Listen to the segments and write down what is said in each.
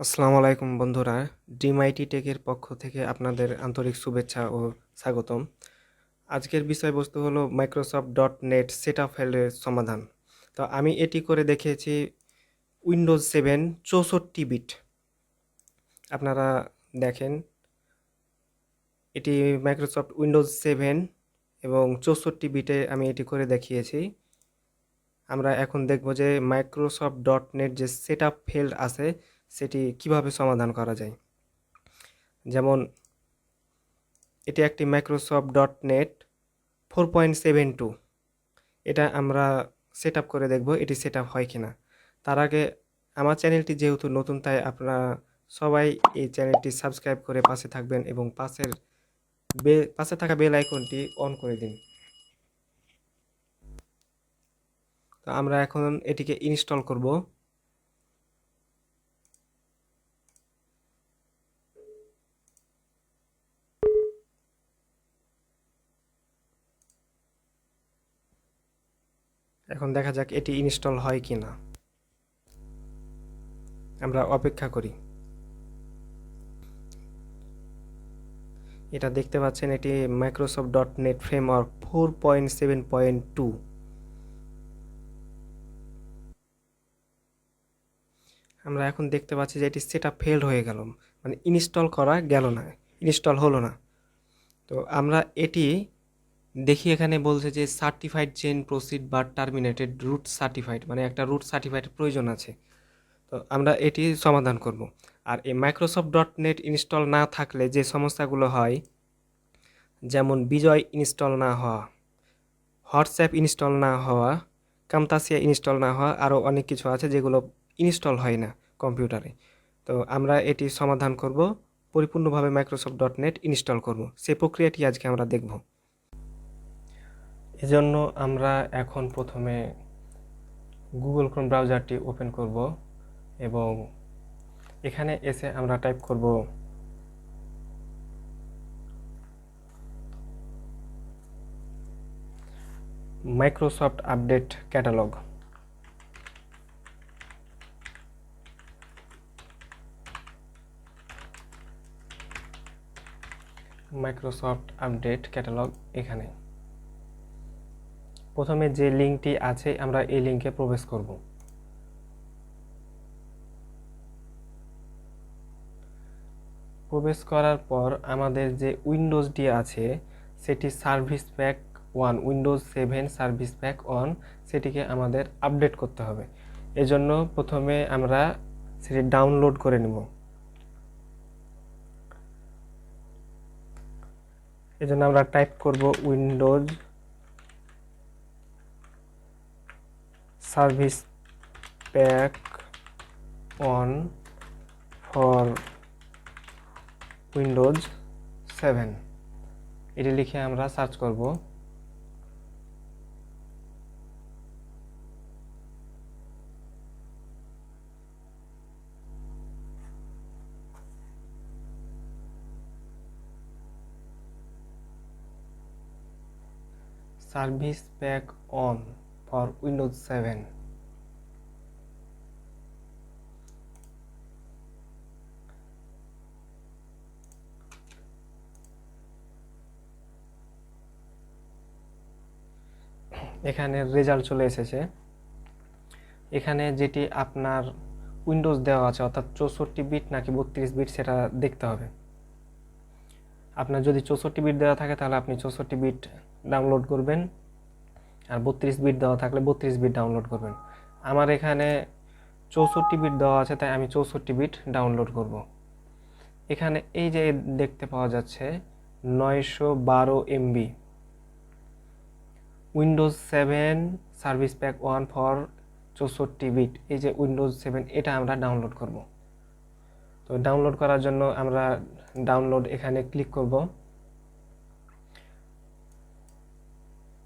আসসালামু আলাইকুম বন্ধুরা, ডিমআইটি টেকের পক্ষ থেকে আপনাদের আন্তরিক শুভেচ্ছা ও স্বাগতম। আজকের বিষয়বস্তু হলো মাইক্রোসফট ডট নেট সেটআপ ফাইলের সমাধান। তো আমি এটি করে দেখিয়েছি উইন্ডোজ 7 64 বিট। আপনারা দেখেন, এটি মাইক্রোসফট উইন্ডোজ 7 এবং 64 বিটে আমি এটি করে দেখিয়েছি। আমরা এখন দেখব যে মাইক্রোসফট ডট নেট যে সেটআপ ফেল্ড আছে সেটি কিভাবে সমাধান করা যায়। যেমন এটি একটি মাইক্রোসফট ডট নেট 4.72, এটা আমরা সেট আপ করে দেখব এটি সেট আপ হয় কিনা। তার আগে আমার চ্যানেলটি যেহেতু নতুন, তাই আপনারা সবাই এই চ্যানেলটি সাবস্ক্রাইব করে পাশে থাকবেন এবং পাশে থাকা বেল আইকনটি অন করে দিন। তো আমরা এখন এটিকে ইনস্টল করব। এখন দেখা যাক এটি ইনস্টল হয় কিনা, আমরা অপেক্ষা করি। এটা দেখতে পাচ্ছেন, এটি মাইক্রোসফট ডট নেট ফ্রেমওয়ার্ক 4.7.2। আমরা এখন দেখতে পাচ্ছি যে এটি সেটআপ ফেলড হয়ে গেল, মানে ইনস্টল করা গেল না, ইনস্টল হলো না। তো আমরা এটি দেখি, এখানে বলছে যে সার্টিফাইড চেইন প্রসিড বা টার্মিনেটেড রুট সার্টিফাইড, মানে একটা রুট সার্টিফাইডের প্রয়োজন আছে। তো আমরা এটি সমাধান করব। আর এই মাইক্রোসফট ডট নেট ইনস্টল না থাকলে যে সমস্যাগুলো হয়, যেমন বিজয় ইনস্টল না হওয়া, হোয়াটসঅ্যাপ ইনস্টল না হওয়া, কামতাসিয়া ইনস্টল না হওয়া, আরও অনেক কিছু আছে যেগুলো ইনস্টল হয় না কম্পিউটারে। তো আমরা এটি সমাধান করব, পরিপূর্ণভাবে মাইক্রোসফট ডট নেট ইনস্টল করব। সেই প্রক্রিয়াটি আজকে আমরা দেখব। এজন্য আমরা এখন প্রথমে গুগল ক্রোম ব্রাউজারটি ওপেন করব এবং এখানে এসে আমরা টাইপ করব Microsoft update catalogue. Microsoft update catalogue, এখানে প্রথমে যে লিঙ্কটি আছে আমরা এই লিঙ্কে প্রবেশ করব। প্রবেশ করার পর আমাদের যে উইন্ডোজটি আছে সেটি service pack 1, Windows 7 service pack 1, সেটিকে আমাদের আপডেট করতে হবে। এজন্য প্রথমে আমরা সেটি ডাউনলোড করে নেব। এজন্য আমরা টাইপ করব Windows service pack 1 for Windows 7, এটি লিখে আমরা সার্চ করব। Service pack on for Windows 7। এখানে রেজাল্ট চলে এসেছে। এখানে যেটি আপনার উইন্ডোজ দেওয়া আছে, অর্থাৎ 64 বিট নাকি 32 বিট, সেটা দেখতে হবে। আপনার যদি 64 বিট দেওয়া থাকে তাহলে আপনি 64 বিট ডাউনলোড করবেন, আর 32 বিট দেওয়া থাকলে 32 বিট ডাউনলোড করবেন। আমার এখানে 64 বিট দেওয়া আছে, তাই আমি 64 বিট ডাউনলোড করব। এখানে এই যে দেখতে পাওয়া যাচ্ছে 912 MB Windows 7 service pack 1 for 64 bit, এই যে উইন্ডোজ 7, এটা আমরা ডাউনলোড করব। তো ডাউনলোড করার জন্য আমরা ডাউনলোড এখানে ক্লিক করব।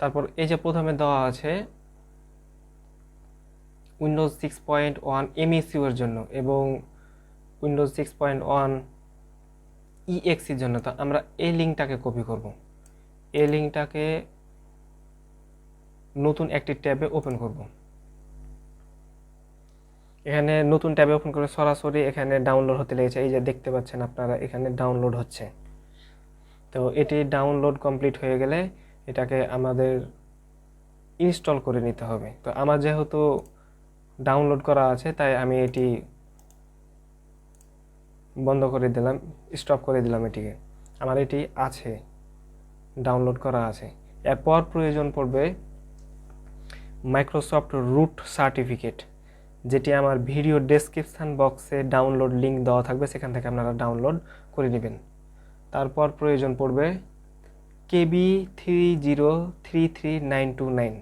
তারপর এই যে প্রথমে দেওয়া আছে উইন্ডোজ 6.1 MECU এর জন্য এবং উইন্ডোজ 6.1 EXE এর জন্য। তো আমরা এই লিঙ্কটাকে কপি করব। এই লিঙ্কটাকে নতুন একটি ট্যাবে ওপেন করব। এখানে নতুন ট্যাবে ওপেন করে সরাসরি এখানে ডাউনলোড হতে লেগেছে, এই যে দেখতে পাচ্ছেন আপনারা এখানে ডাউনলোড হচ্ছে। তো এটি ডাউনলোড কমপ্লিট হয়ে গেলে এটাকে আমাদের ইনস্টল করে নিতে হবে। তো আমার যেহেতু ডাউনলোড করা আছে তাই আমি এটি বন্ধ করে দিলাম, স্টপ করে দিলাম এটিকে। আমার এটি আছে, ডাউনলোড করা আছে। এরপর প্রয়োজন পড়বে মাইক্রোসফট রুট সার্টিফিকেট, যেটি আমার ভিডিও ডেসক্রিপশান বক্সে ডাউনলোড লিঙ্ক দেওয়া থাকবে, সেখান থেকে আপনারা ডাউনলোড করে নেবেন। তারপর প্রয়োজন পড়বে KB30333929,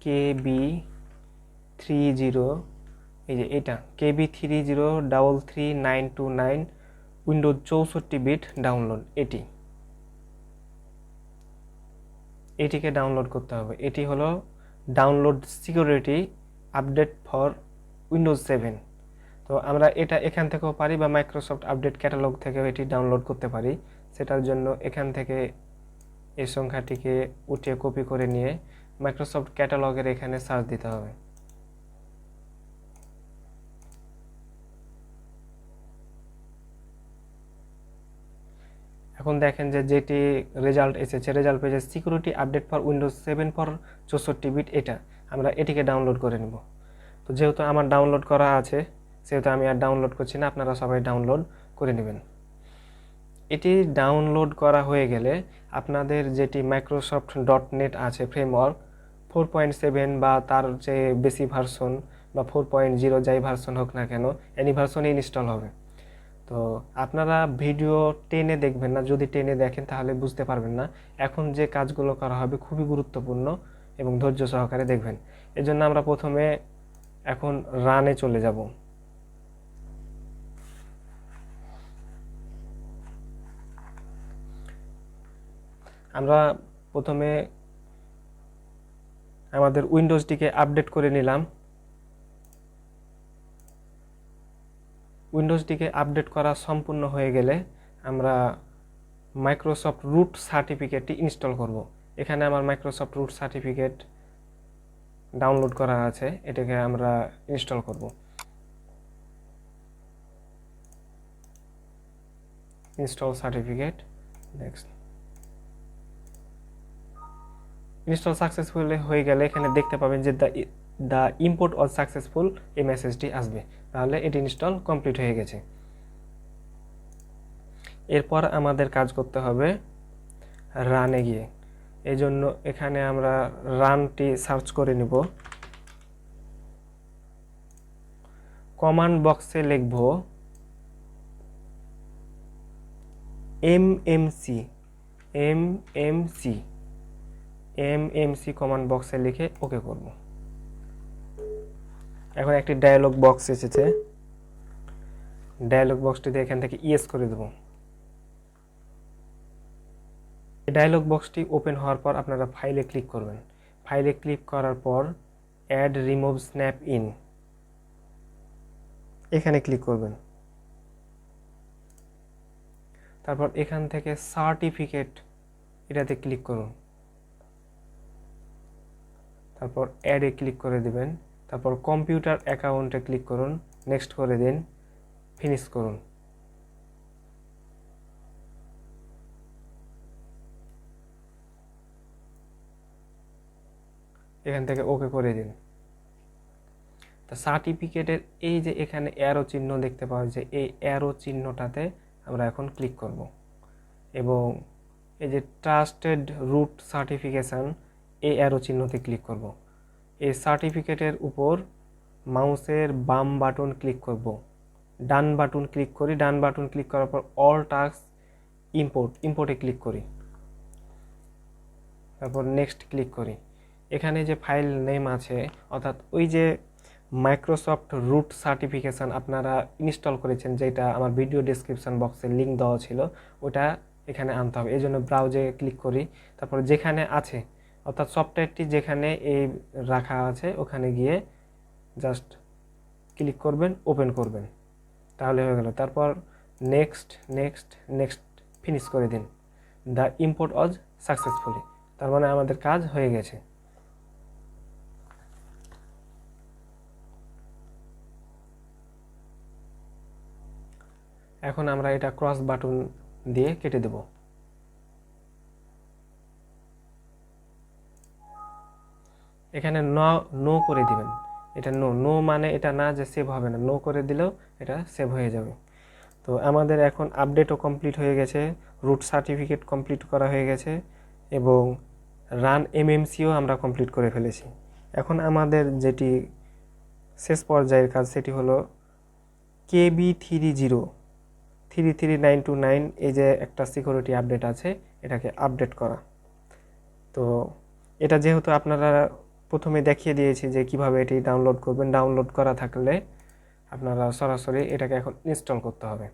KB30, এই যে এটা KB30333929 উইন্ডোজ 64 বিট ডাউনলোড, এটিকে ডাউনলোড করতে হবে। এটি হলো download security update for Windows 7। তো আমরা এটা এখান থেকেও পারি বা মাইক্রোসফট আপডেট ক্যাটালগ থেকেও এটি ডাউনলোড করতে পারি। সেটার জন্য এখান থেকে এই সংখ্যাটিকে উঠিয়ে কপি করে নিয়ে মাইক্রোসফট ক্যাটালগের এখানে সার্চ দিতে হবে। এখন দেখেন যে যেটি রেজাল্ট এসেছে, রেজাল্ট পেজে security update for Windows 7 for 64 bit, এটা আমরা এটিকে ডাউনলোড করে নেব। তো যেহেতু আমার ডাউনলোড করা আছে সেহেতু আমি আর ডাউনলোড করছি না, আপনারা সবাই ডাউনলোড করে নেবেন। এটি ডাউনলোড করা হয়ে গেলে আপনাদের যেটি মাইক্রোসফট .NET আছে ফ্রেমওয়ার্ক 4.7 বা তার যে বেশি ভার্সন বা 4.0 যাই ভার্সন হোক না কেন, এনি ভার্সনে ইনস্টল হবে। তো আপনারা ভিডিও টেনে দেখবেন না, যদি টেনে দেখেন তাহলে বুঝতে পারবেন না। এখন যে কাজগুলো করা হবে খুবই গুরুত্বপূর্ণ এবং ধৈর্য সহকারে দেখবেন। এজন্য আমরা প্রথমে এখন রানে চলে যাব। আমরা প্রথমে আমাদের উইন্ডোজটিকে আপডেট করে নিলাম। উইন্ডোজটিকে আপডেট করা সম্পূর্ণ হয়ে গেলে আমরা মাইক্রোসফট রুট সার্টিফিকেটটি ইনস্টল করব। এখানে আমার মাইক্রোসফট রুট সার্টিফিকেট ডাউনলোড করা আছে, এটাকে আমরা ইনস্টল করব। Install certificate, next. Install successful হয়ে গেলে এখানে দেখতে পাবেন যে দ্য ইম্পোর্ট ওয়াজ সাকসেসফুল, এই মেসেজটি আসবে, তাহলে এটি ইনস্টল কমপ্লিট হয়ে গেছে। এরপর আমাদের কাজ করতে হবে রানে গিয়ে। এই জন্য এখানে আমরা রানটি সার্চ করে নিব। কমান্ড বক্সে লিখব এমএমসি কমান্ড বক্সে লিখে ওকে করব। এখন একটি ডায়ালগ বক্স এসেছে, ডায়ালগ বক্সটিতে এখান থেকে ইয়েস করে দেব। ডায়ালগ বক্সটি ওপেন হওয়ার পর আপনারা ফাইলে ক্লিক করবেন। ফাইলে ক্লিক করার পর অ্যাড রিমুভ স্ন্যাপ ইন, এখানে ক্লিক করবেন। তারপর এখান থেকে সার্টিফিকেট, এটাতে ক্লিক করুন। তারপর অ্যাডে ক্লিক করে দিবেন। তারপর কম্পিউটার অ্যাকাউন্টে ক্লিক করুন, নেক্সট করে দিন, ফিনিশ করুন। এখান থেকে ওকে করে দিন। তা সার্টিফিকেটের এই যে এখানে অ্যারো চিহ্ন দেখতে পাওয়া যায়, এই অ্যারো চিহ্নটাতে আমরা এখন ক্লিক করব এবং এই যে ট্রাস্টেড রুট সার্টিফিকেশন, এই অ্যারো চিহ্নতে ক্লিক করব। এই সার্টিফিকেটের উপর মাউসের বাম বাটন ক্লিক করব, ডান বাটন ক্লিক করি। ডান বাটন ক্লিক করার পর অল টাস্ক ইম্পোর্টে ক্লিক করি। তারপর নেক্সট ক্লিক করি। এখানে যে ফাইল নেম আছে, অর্থাৎ ওই যে মাইক্রোসফট রুট সার্টিফিকেশন আপনারা ইনস্টল করেছেন, যেটা আমার ভিডিও ডেসক্রিপশন বক্সে লিঙ্ক দেওয়া ছিল, ওটা এখানে আনতে হবে। এই জন্য ব্রাউজে ক্লিক করি। তারপর যেখানে আছে, অর্থাৎ সফটওয়্যারটি যেখানে এই রাখা আছে ওখানে গিয়ে জাস্ট ক্লিক করবেন, ওপেন করবেন, তাহলে হয়ে গেল। তারপর নেক্সট নেক্সট নেক্সট ফিনিশ করে দিন। দ্য ইম্পোর্ট ওয়াজ সাকসেসফুলি, তার মানে আমাদের কাজ হয়ে গেছে। এখন আমরা এটা ক্রস বাটন দিয়ে কেটে দেব। এখানে নো করে দিবেন, এটা নো নো মানে এটা না যে সেভ হবে না, নো করে দিলেও এটা সেভ হয়ে যাবে। তো আমাদের এখন আপডেটও কমপ্লিট হয়ে গেছে, রুট সার্টিফিকেট কমপ্লিট করা হয়ে গেছে এবং রান এমএমসিও আমরা কমপ্লিট করে ফেলেছি। এখন আমাদের যেটি শেষ পর্যায়ের কাজ সেটি হলো KB30 33929 এই যে একটা সিকিউরিটি আপডেট আছে, এটাকে আপডেট করা। তো এটা যেহেতু আপনারা প্রথমে দেখিয়ে দিয়েছি যে কিভাবে এটি ডাউনলোড করবেন, ডাউনলোড করা থাকলে আপনারা সরাসরি এটাকে এখন ইনস্টল করতে হবে।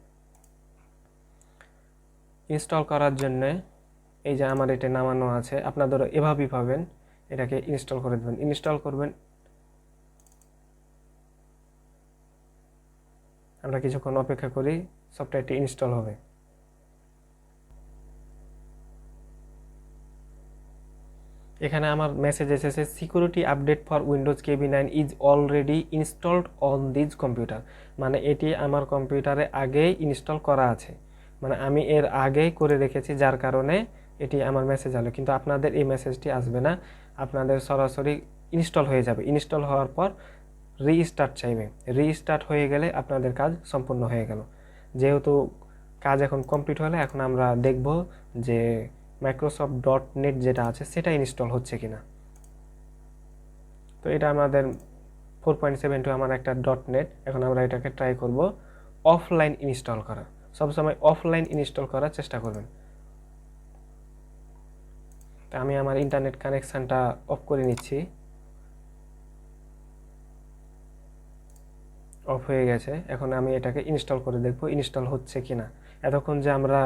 ইনস্টল করার জন্য এই যে আমার এটা নামানো আছে, আপনাদেরও এভাবেই পাবেন, এটাকে ইনস্টল করে দেবেন। ইনস্টল করবেন, আমরা কিছুক্ষণ অপেক্ষা করি, সফটওয়্যারটি ইনস্টল হবে। এখানে আমার মেসেজ এসেছে security update for Windows KB9 is already installed on this computer, মানে এটি আমার কম্পিউটারে আগেই ইনস্টল করা আছে, মানে আমি এর আগেই করে রেখেছি, যার কারণে এটি আমার মেসেজ হলো। কিন্তু আপনাদের এই মেসেজটি আসবে না, আপনাদের সরাসরি ইনস্টল হয়ে যাবে। ইনস্টল হওয়ার পর রিস্টার্ট চাইবে, রিস্টার্ট হয়ে গেলে আপনাদের কাজ সম্পূর্ণ হয়ে গেল। যেহেতু কাজ এখন কমপ্লিট হলে এখন আমরা দেখব যে মাইক্রোসফট.নেট যেটা আছে সেটা ইনস্টল হচ্ছে কিনা। তো এটা আমাদের 4.72 আমার একটা .নেট, এখন আমরা এটাকে ট্রাই করব অফলাইন ইনস্টল করা। সবসময় অফলাইন ইনস্টল করার চেষ্টা করবেন। তো আমি আমার ইন্টারনেট কানেকশানটা অফ করে নিচ্ছি। অফ হয়ে গেছে, এখন আমি এটাকে ইনস্টল করে দেখব ইনস্টল হচ্ছে কিনা। এতক্ষণ যে আমরা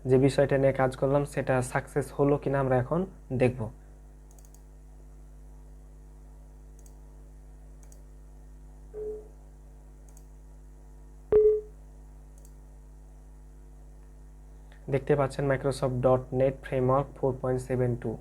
যে বিষয়টা নিয়ে কাজ করলাম সেটা সাকসেস হলো কিনা আমরা এখন দেখব। দেখতে পাচ্ছেন মাইক্রোসফট.নেট ফ্রেমওয়ার্ক 4.72।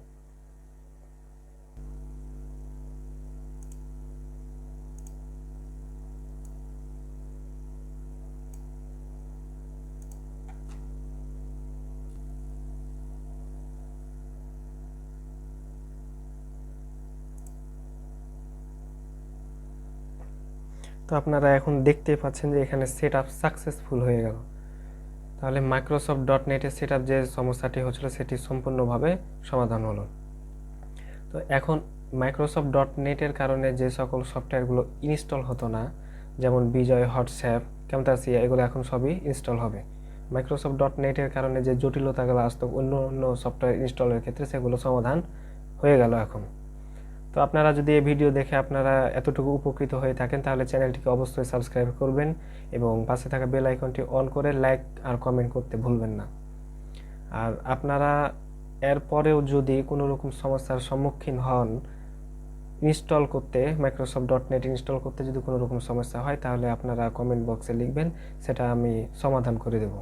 তো আপনারা এখন দেখতে পাচ্ছেন যে এখানে সেট আপ সাকসেসফুল হয়ে গেল। তাহলে মাইক্রোসফট.নেটের সেট আপ যে সমস্যাটি হচ্ছিল সেটি সম্পূর্ণভাবে সমাধান হলো। তো এখন মাইক্রোসফট.নেটের কারণে যে সকল সফটওয়্যারগুলো ইনস্টল হতো না, যেমন বিজয়, হোয়াটসঅ্যাপ, ক্যামতাসিয়া, এগুলো এখন সবই ইনস্টল হবে। মাইক্রোসফট.নেটের কারণে যে জটিলতাগুলো আসতো অন্য অন্য সফটওয়্যার ইনস্টলের ক্ষেত্রে, সেগুলো সমাধান হয়ে গেল এখন। তো আপনারা যদি এই ভিডিও দেখে আপনারা এতটুকু উপকৃত হয়ে থাকেন তাহলে চ্যানেলটিকে অবশ্যই সাবস্ক্রাইব করবেন এবং পাশে থাকা বেল আইকনটি অন করে লাইক আর কমেন্ট করতে ভুলবেন না। আর আপনারা এরপরেও যদি কোনো রকম সমস্যার সম্মুখীন হন ইনস্টল করতে, মাইক্রোসফট.নেট ইনস্টল করতে যদি কোনো রকম সমস্যা হয় তাহলে আপনারা কমেন্ট বক্সে লিখবেন, সেটা আমি সমাধান করে দেব।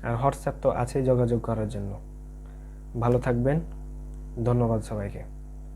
আর হোয়াটসঅ্যাপ তো আছেই যোগাযোগ করার জন্য। ভালো থাকবেন, ধন্যবাদ সবাইকে।